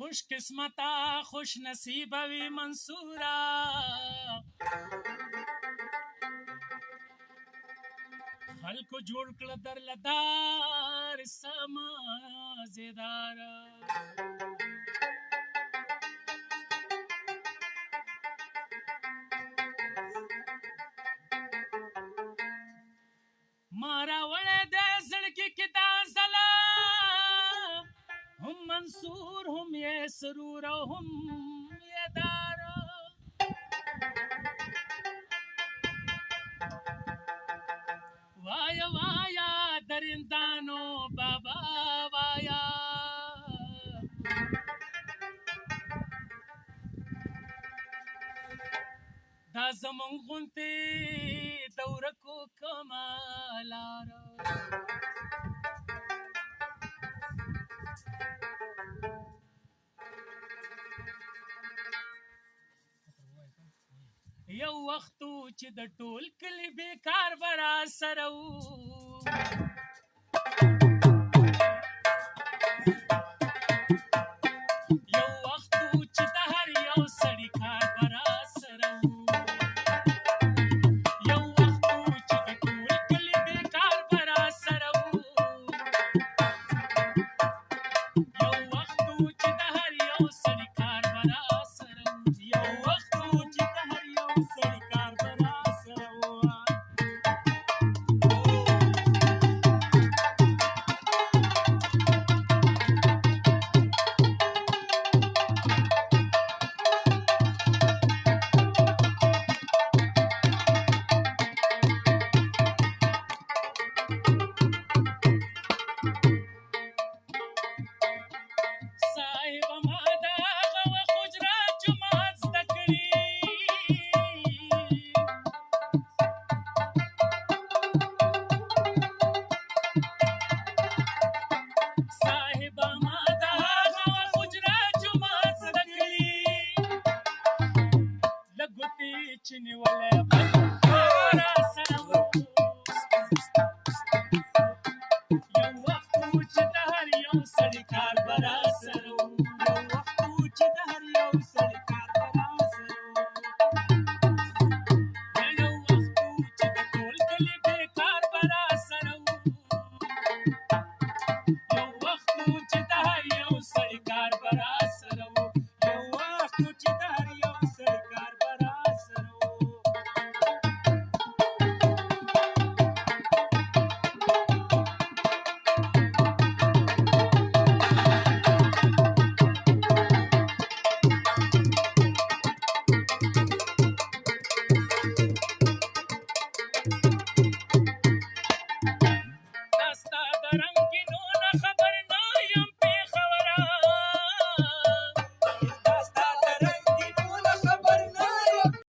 خوش قسمتا خوش نصیبه وي منصوره خلکو جوړ کړه درله دار سمازیداره ما راوړی د زړګي کې دا ځله هم منصور هم یې سرور او هم یې داره وایا وایا درندانو بابا وایا دا زمون غونتې د ورکو کمالاره یو وختو چې د ټول کلي بیکار به راسره وو یو وختو چې د هر یو سړي کار به راسره وو یو وختو چې د ټول کلي بیکار به راسره وو یو وختو چې د هر یو سړي